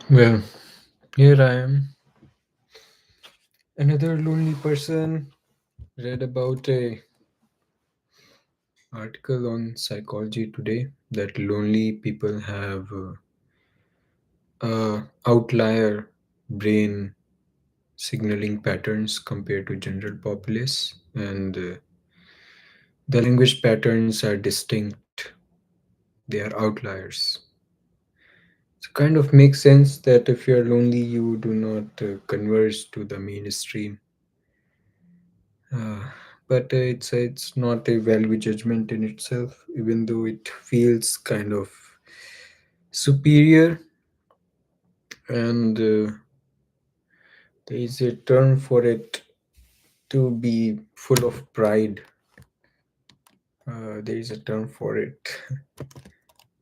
Well, here I am, another lonely person. Read about a article on Psychology Today that lonely people have outlier brain signaling patterns compared to general populace, and the language patterns are distinct. They are outliers. It kind of makes sense that if you are lonely, you do not converse to the mainstream. Uh, but it's not a value judgment in itself, even though it feels kind of superior. And there is a term for it to be full of pride. There is a term for it.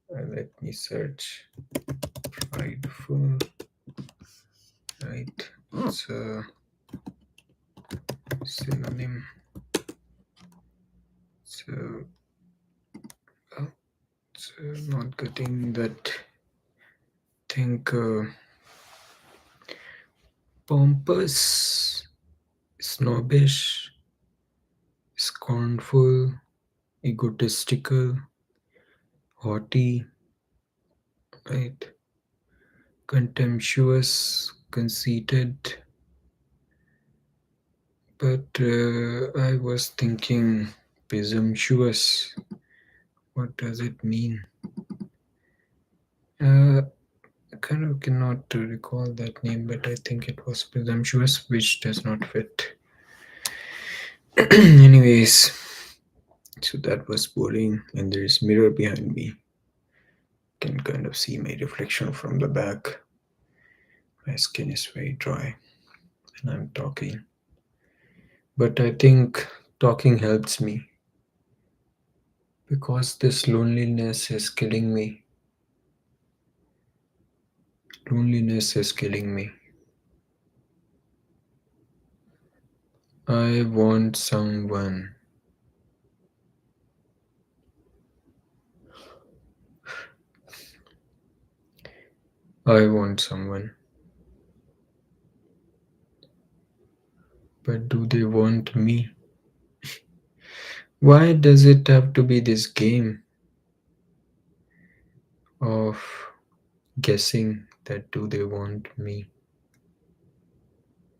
Let me search. Prideful, right? It's a synonym. So, well, it's not getting that. Think pompous, snobbish, scornful, egotistical, haughty, right? Contemptuous, conceited. But I was thinking presumptuous. What does it mean? I kind of cannot recall that name, but I think it was presumptuous, which does not fit. Anyways, so that was boring, and there is mirror behind me. Can kind of see my reflection from the back. My skin is very dry, and I'm talking. But I think talking helps me because this loneliness is killing me. Loneliness is killing me. I want someone. I want someone. But do they want me? Why does it have to be this game of guessing that do they want me?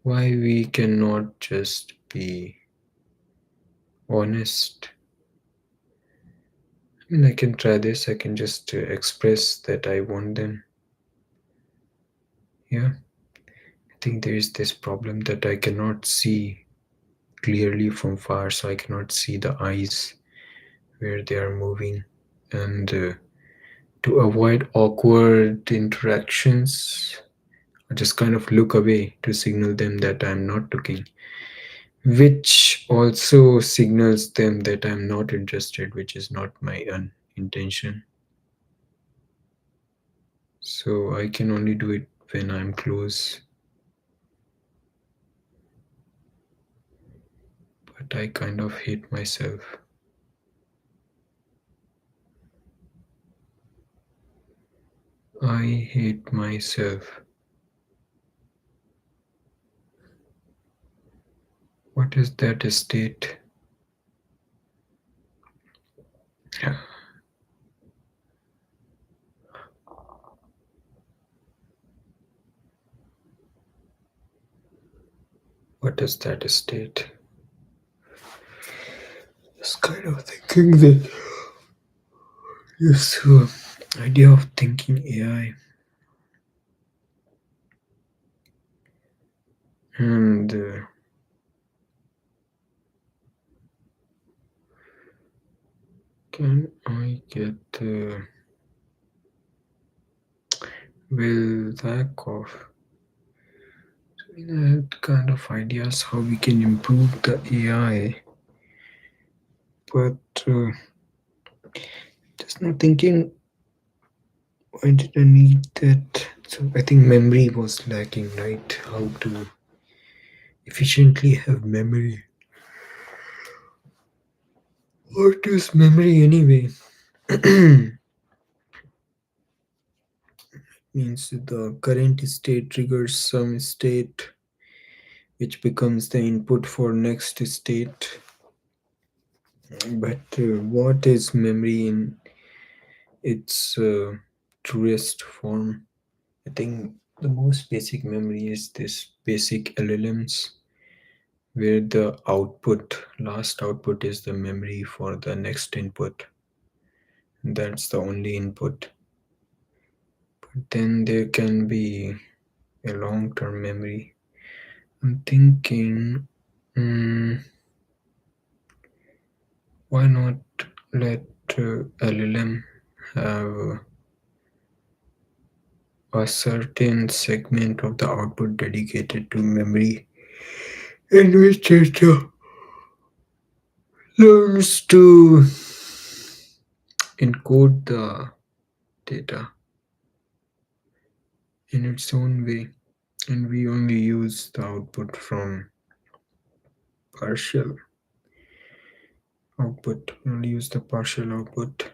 Why we cannot just be honest? I mean, I can try this. I can just express that I want them. Yeah. I think there is this problem that I cannot see clearly from far, so I cannot see the eyes where they are moving. And to avoid awkward interactions, I just kind of look away to signal them that I'm not looking, which also signals them that I'm not interested, which is not my intention. So I can only do it when I'm close, but I kind of hate myself. I hate myself. What is that state? What is that state? Just kind of thinking that this idea of thinking AI, and can I get will lack of? I mean, I had kind of ideas how we can improve the AI, but just not thinking why did I need that? So I think memory was lacking, right? How to efficiently have memory. What is memory anyway? Let means the current state triggers some state which becomes the input for next state. But what is memory in its truest form? I think the most basic memory is this basic LLMs, where the last output is the memory for the next input. That's the only input. But then there can be a long-term memory. I'm thinking, mm, why not let LLM have a certain segment of the output dedicated to memory, in which it learns to encode the data in its own way, and we only use the output from partial we only use the partial output.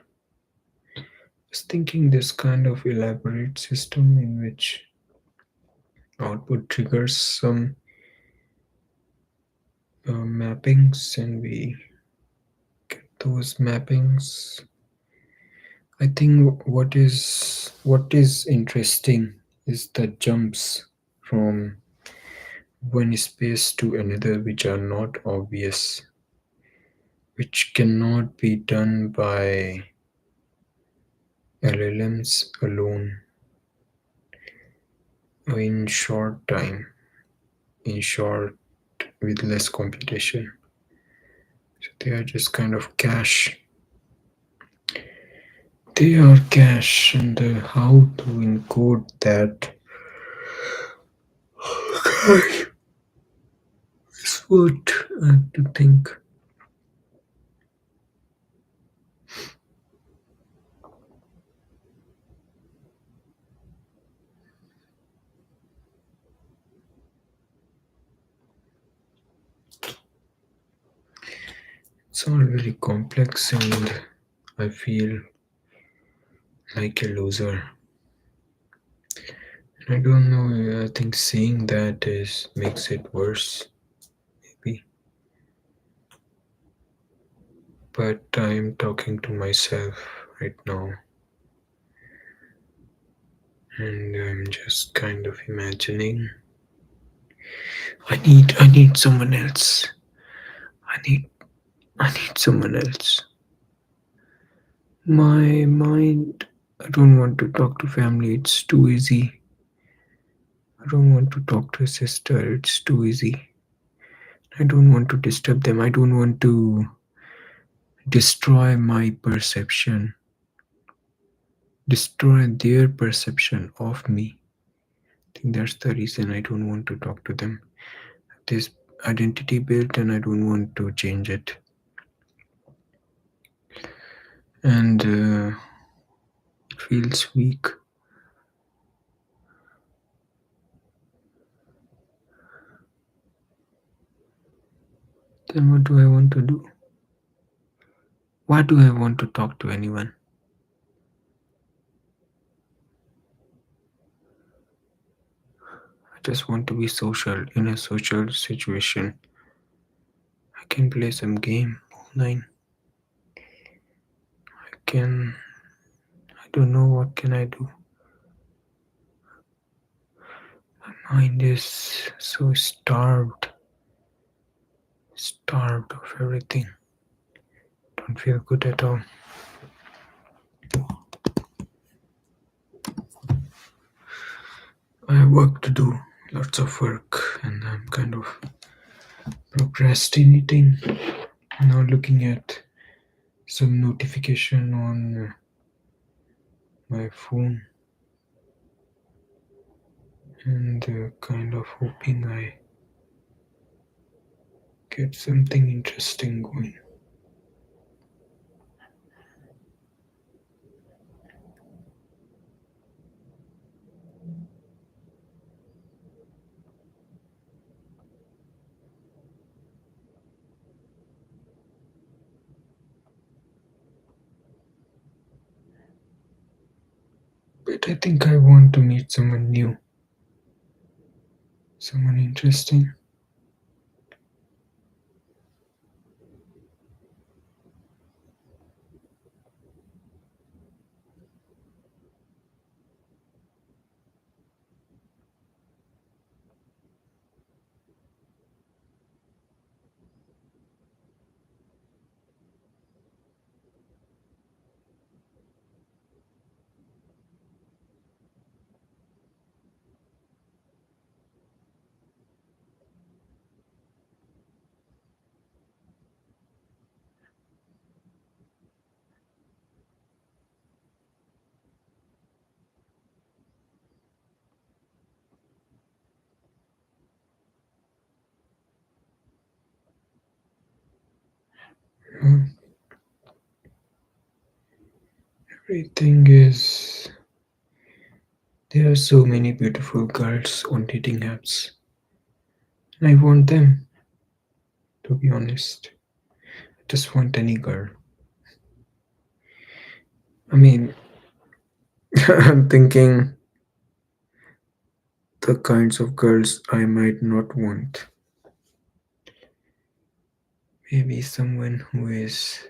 I was thinking this kind of elaborate system in which output triggers some mappings, and we get those mappings. I think what is interesting is the jumps from one space to another, which are not obvious, which cannot be done by LLMs alone in short time, in short with less computation. So they are just kind of cache. They are cache, and how to encode that is what I have to think. It's all very complex, and I feel like a loser. I don't know. I think saying that is makes it worse, maybe. But I'm talking to myself right now, and I'm just kind of imagining. I need someone else. I need I need someone else. My mind. I don't want to talk to family. It's too easy. I don't want to talk to a sister. It's too easy. I don't want to disturb them. I don't want to destroy my perception, destroy their perception of me. I think that's the reason I don't want to talk to them. This identity built, and I don't want to change it. And it feels weak. Then what do I want to do? Why do I want to talk to anyone? I just want to be social in a social situation. I can play some game online. I can. I don't know what can I do. My mind is so starved of everything. Don't feel good at all. I have work to do, lots of work, and I'm kind of procrastinating. Now looking at some notification on my phone, and kind of hoping I get something interesting going. But I think I want to meet someone new, someone interesting. Hmm, everything is. There are so many beautiful girls on dating apps, and I want them, to be honest. I just want any girl. I mean, I'm thinking the kinds of girls I might not want. Maybe someone who is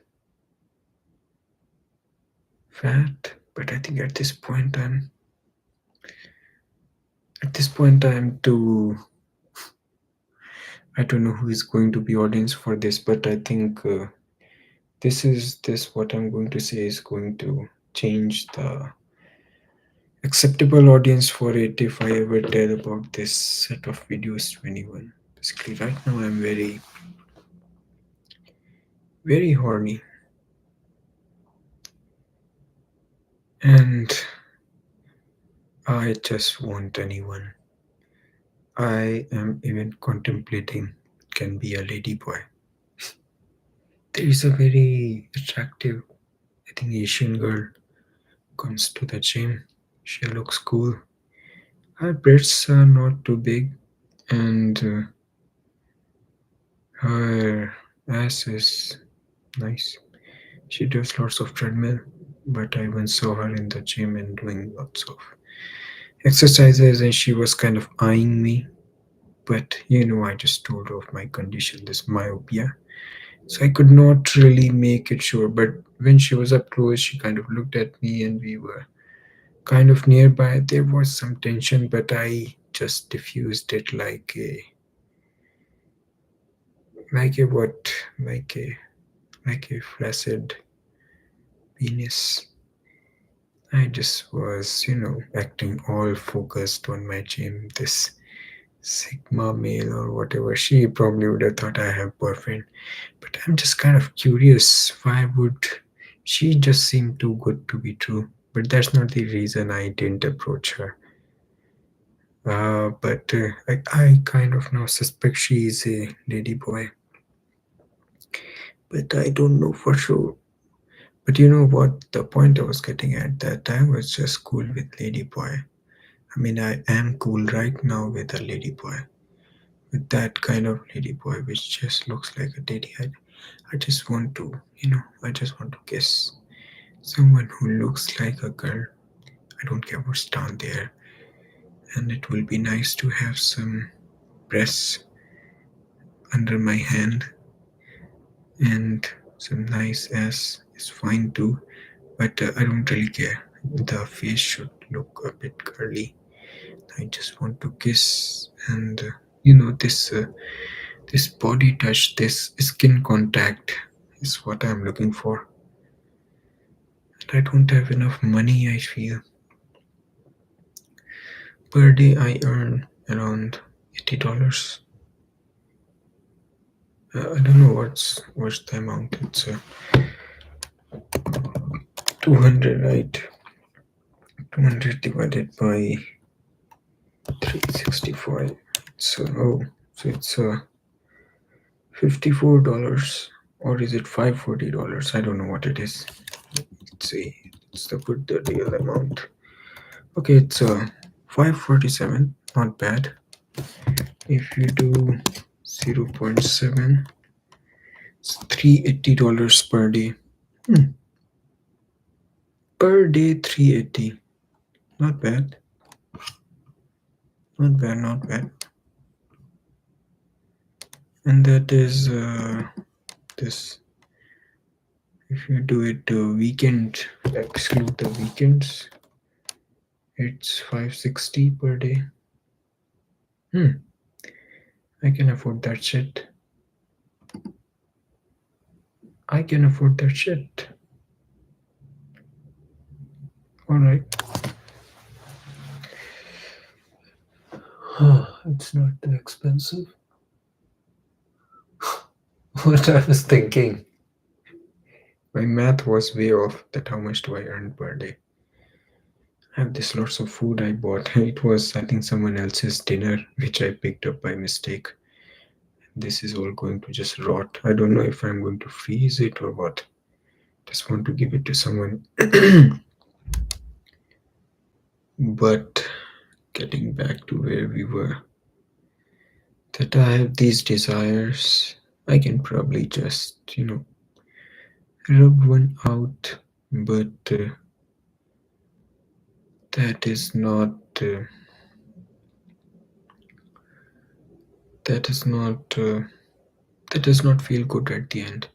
fat, but I think at this point I'm too. I don't know who is going to be audience for this, but I think this what I'm going to say is going to change the acceptable audience for it if I ever tell about this set of videos to anyone. Basically, right now I'm very, very horny, and I just want anyone. I am even contemplating can be a lady boy. There is a very attractive, I think, Asian girl comes to the gym. She looks cool. Her breasts are not too big, and her ass is nice. She does lots of treadmill, but I once saw her in the gym and doing lots of exercises, and she was kind of eyeing me. But I just told her of my condition, this myopia. So I could not really make it sure. But when she was up close, she kind of looked at me, and we were kind of nearby. There was some tension, but I just diffused it like a what, like a flaccid penis. I just was, acting all focused on my gym. This Sigma male or whatever. She probably would have thought I have boyfriend. But I'm just kind of curious. Why would she just seem too good to be true? But that's not the reason I didn't approach her. But I kind of now suspect she is a lady boy, but I don't know for sure. But you know what? The point I was getting at that I was just cool with lady boy. I mean, I am cool right now with a lady boy, with that kind of lady boy which just looks like a daddy. I just want to, I just want to kiss someone who looks like a girl. I don't care what's down there. And it will be nice to have some breasts under my hand, and some nice ass is fine too. But I don't really care. The face should look a bit curly. I just want to kiss, and this body touch, this skin contact is what I'm looking for. And I don't have enough money, I feel. Per day I earn around $80. I don't know what's the amount. It's 200, right? 200 divided by 365. So it's $54, or is it $540? I don't know what it is. Let's see. Let's put the real amount. Okay, it's 547. Not bad. If you do 0.7, it's $380 per day. Hmm. Per day 380. Not bad. Not bad. Not bad. And that is this. If you do it weekend, exclude the weekends, it's 560 per day. Hmm, I can afford that shit. I can afford that shit. Alright. It's not too expensive. What I was thinking. My math was way off that how much do I earn per day. I have this lots of food I bought. It was I think someone else's dinner which I picked up by mistake. This is all going to just rot. I don't know if I'm going to freeze it or what. Just want to give it to someone. But getting back to where we were, that I have these desires, I can probably just, rub one out, but that is not, that is not, that does not feel good at the end.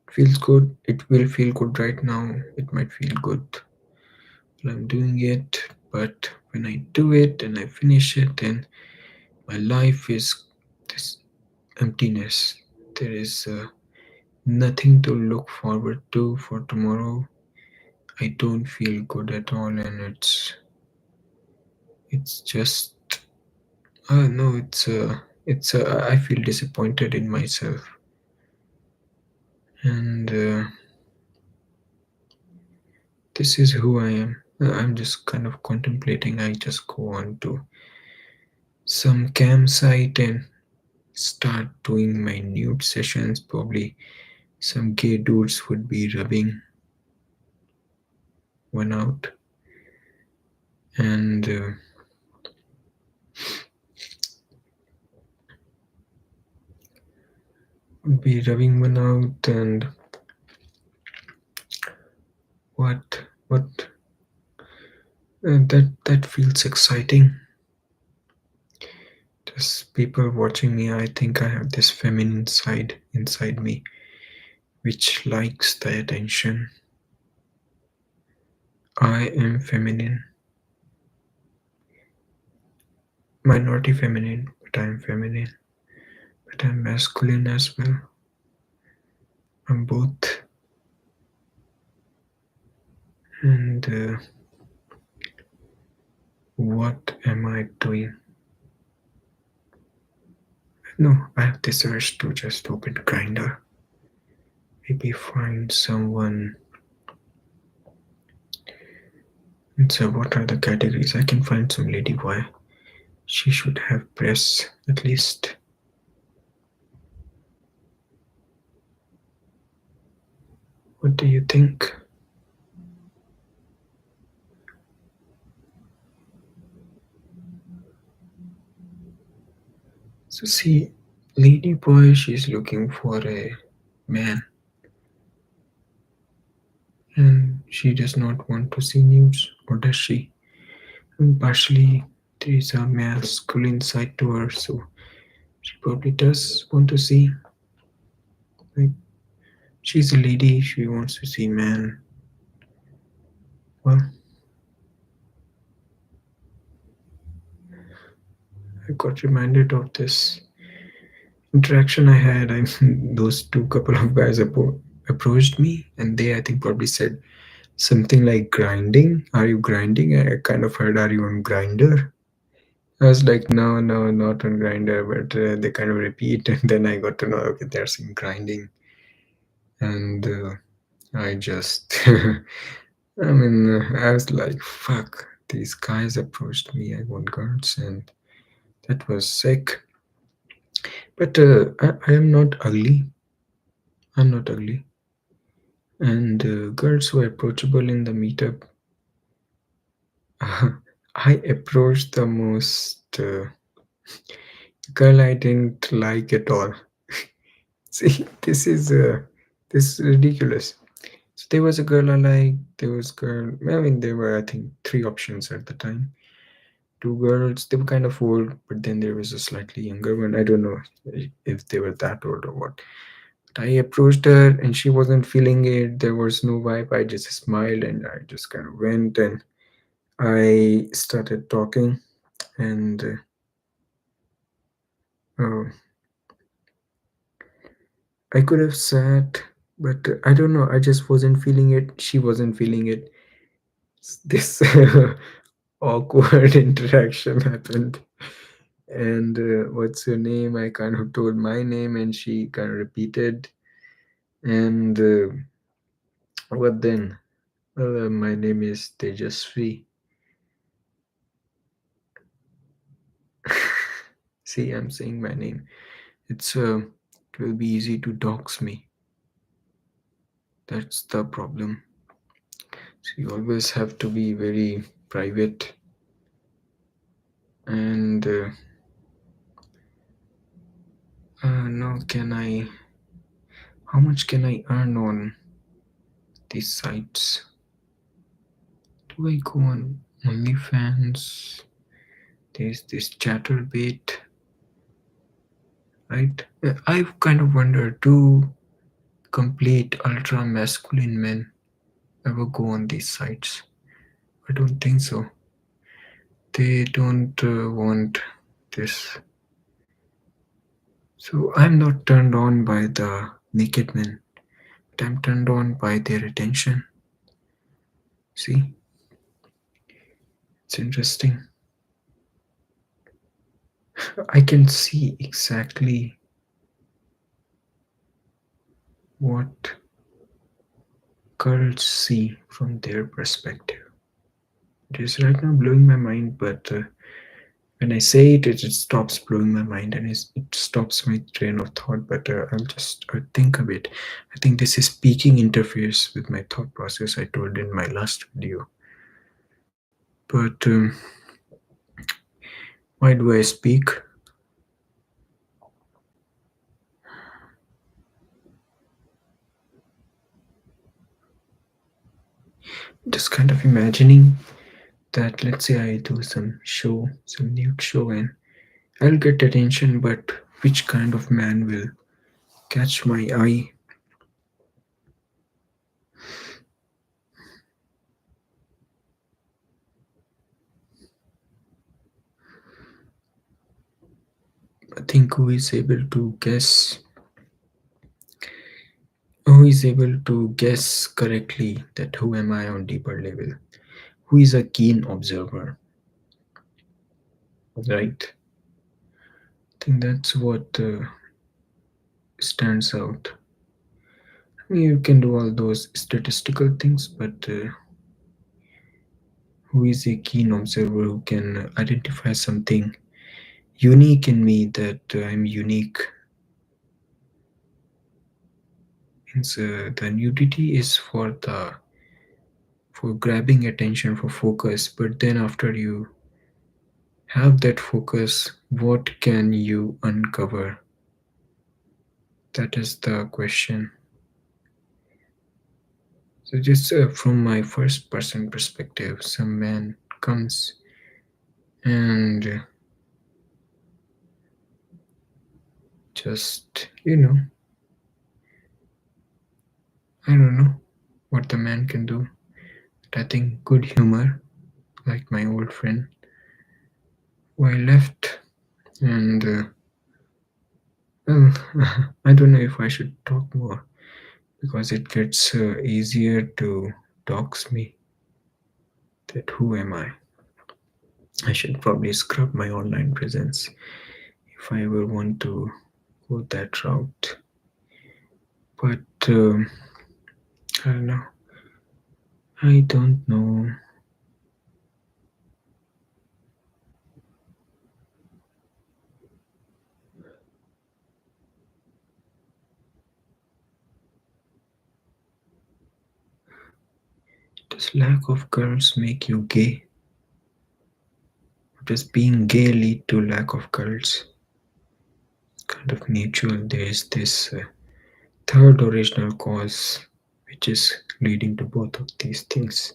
It feels good, it will feel good right now, it might feel good while I'm doing it, but when I do it and I finish it, then my life is this emptiness. There is nothing to look forward to for tomorrow. I don't feel good at all, and it's just no, I feel disappointed in myself, and this is who I am. I'm just kind of contemplating. I just go on to some campsite and start doing my nude sessions. Probably some gay dudes would be rubbing one out, and would be rubbing one out, and what that feels exciting. Just people watching me. I think I have this feminine side inside me which likes the attention. I am feminine, minority feminine, but I'm feminine, but I'm masculine as well. I'm both. And what am I doing? No, I have this urge to just open Grinder. Maybe find someone. And so, what are the categories? I can find some lady. Why? She should have breasts at least. What do you think? So see, lady boy, she's looking for a man, and she does not want to see nudes, or does she? And partially, there is a masculine side to her, so she probably does want to see. Like, she's a lady, she wants to see man. Well, I got reminded of this interaction I had. I those two couple of guys approached me, and they I think probably said something like grinding. Are you grinding? I kind of heard, are you on Grinder? I was like, no, no, not on Grinder, but they kind of repeat, and then I got to know, okay, they're saying grinding, and I just, I was like, fuck, these guys approached me. I want girls, and that was sick. But I am not ugly. I'm not ugly, and girls were approachable in the meetup. I approached the most girl I didn't like at all. See, this is ridiculous. So there was a girl I liked. There was girl. I mean, there were I think three options at the time. Two girls. They were kind of old, but then there was a slightly younger one. I don't know if they were that old or what. But I approached her, and she wasn't feeling it. There was no vibe. I just smiled, and I just kind of went, and I started talking, and uh, I could have sat, but I don't know. I just wasn't feeling it. She wasn't feeling it. This awkward interaction happened. And what's your name? I kind of told my name, and she kind of repeated. And what then? Well, my name is Tejasvi. See, I'm saying my name. It will be easy to dox me. That's the problem. So you always have to be very private. And now, can I? How much can I earn on these sites? Do I go on OnlyFans? There's this Chatterbait, right? I've kind of wondered, do complete ultra masculine men ever go on these sites? I don't think so. They don't want this. So I'm not turned on by the naked men, but I'm turned on by their attention. See, it's interesting. I can see exactly what girls see from their perspective. It is right now blowing my mind, but when I say it, it just stops blowing my mind and it stops my train of thought. But I'll just think of it. I think this is speaking interferes with my thought process. I told in my last video. But why do I speak? Just kind of imagining that. Let's say I do some show, some nude show, and I'll get attention. But which kind of man will catch my eye? I think who is able to guess correctly that who am I on deeper level? Who is a keen observer, right? I think that's what stands out. I mean, you can do all those statistical things, but who is a keen observer who can identify something unique in me that I'm unique? Means the nudity is for grabbing attention, for focus, but then after you have that focus, what can you uncover? That is the question. So just from my first person perspective, some man comes and just, I don't know what the man can do. But I think good humor, like my old friend who I left, and well, I don't know if I should talk more because it gets easier to dox me. That who am I? I should probably scrub my online presence if I ever want to go that route. But I don't know. I don't know. Does lack of girls make you gay? Or does being gay lead to lack of girls? Kind of mutual. There is this third original cause which is leading to both of these things.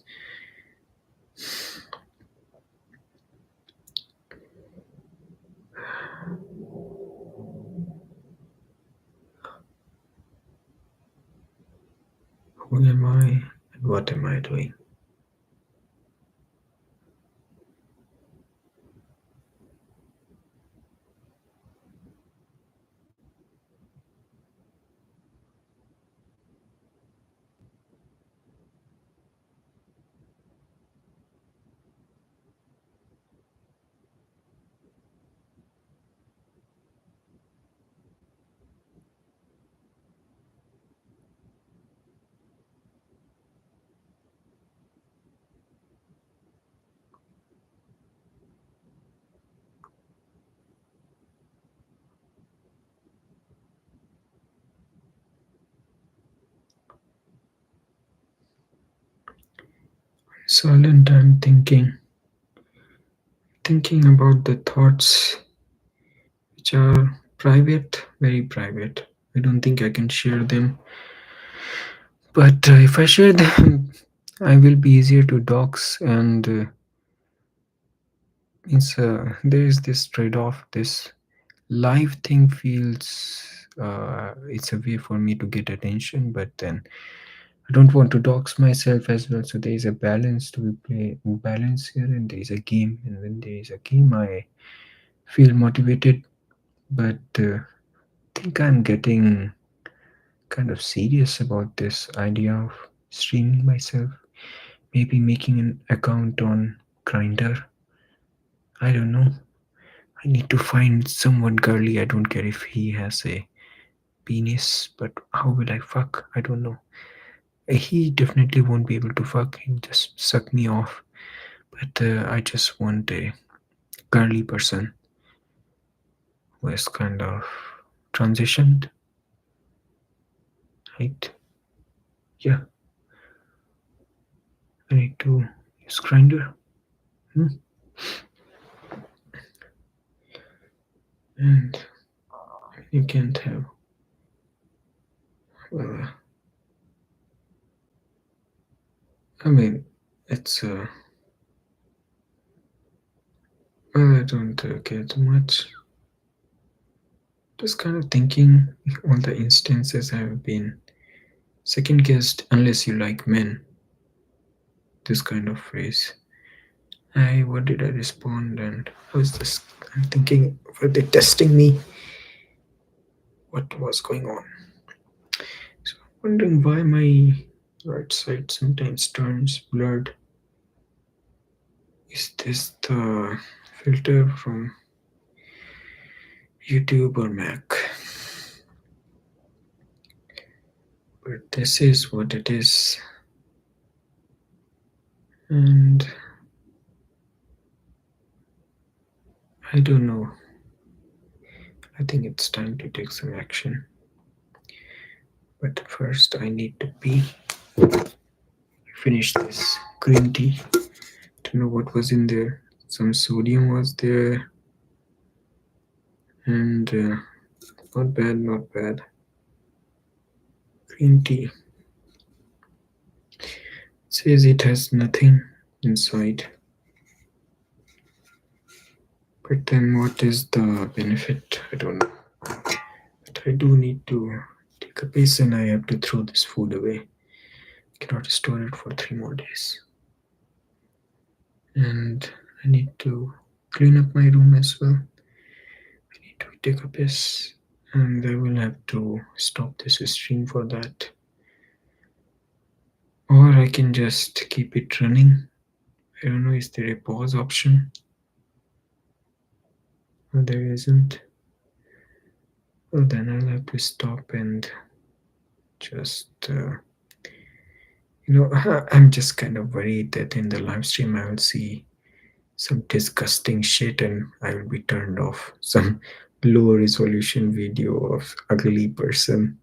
Who am I and what am I doing? Silent, I'm thinking about the thoughts which are private, very private. I don't think I can share them, but if I share them, I will be easier to dox, and there is this trade-off. This live thing feels it's a way for me to get attention, but then I don't want to dox myself as well. So there is a balance to be play balance here, and there is a game. And when there is a game, I feel motivated, but I think I'm getting kind of serious about this idea of streaming myself. Maybe making an account on Grinder. I don't know. I need to find someone girly. I don't care if he has a penis, but how will I fuck? I don't know. He definitely won't be able to fuck. He'll just suck me off. But I just want a girly person who has kind of transitioned, right? Yeah, I need to use Grinder. Hmm. And you can't have, well, I mean, it's, well, I don't care too much. Just kind of thinking all the instances I've been second guessed unless you like men. This kind of phrase. What did I respond? And I was just, I'm thinking, were they testing me? What was going on? So I'm wondering why my right side sometimes turns blurred. Is this the filter from YouTube or Mac? But this is what it is. And I don't know. I think it's time to take some action. But first, I need to pee. Finish this green tea. Don't know what was in there. Some sodium was there, and not bad, not bad. Green tea says it has nothing inside. But then, what is the benefit? I don't know. But I do need to take a piss, and I have to throw this food away. Cannot store it for 3 more days. And I need to clean up my room as well. I need to take a piss, and I will have to stop this stream for that. Or I can just keep it running. I don't know, is there a pause option? No, there isn't. Well, then I'll have to stop and just, I'm just kind of worried that in the live stream I will see some disgusting shit and I will be turned off. Some low resolution video of ugly person.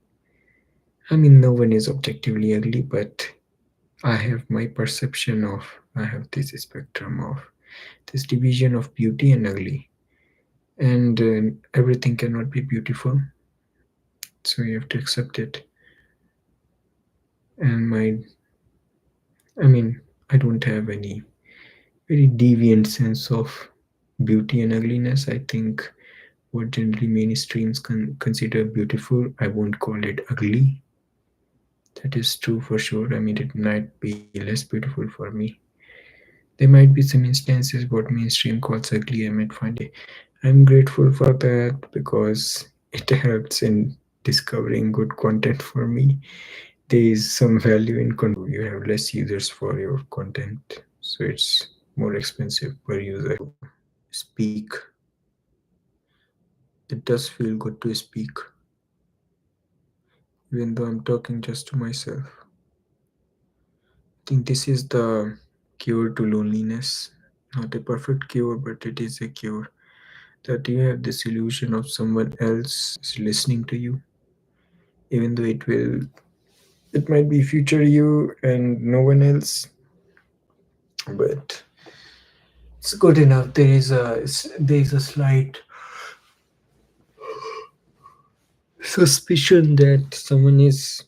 I mean, no one is objectively ugly, but I have my perception of, I have this spectrum of this division of beauty and ugly. And everything cannot be beautiful, so you have to accept it. And I mean, I don't have any very deviant sense of beauty and ugliness. I think what generally mainstreams consider beautiful, I won't call it ugly. That is true for sure. I mean, it might be less beautiful for me. There might be some instances what mainstream calls ugly. I might find it. I'm grateful for that because it helps in discovering good content for me. There is some value in you have less users for your content, so it's more expensive per user to speak. It does feel good to speak, even though I'm talking just to myself. I think this is the cure to loneliness. Not a perfect cure, but it is a cure. That you have this illusion of someone else is listening to you, even though it might be future you and no one else, but it's good enough. There is a slight suspicion that someone is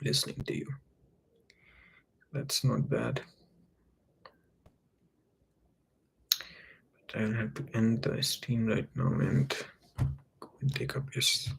listening to you. That's not bad. But I'll have to end the stream right now and go and take a piss.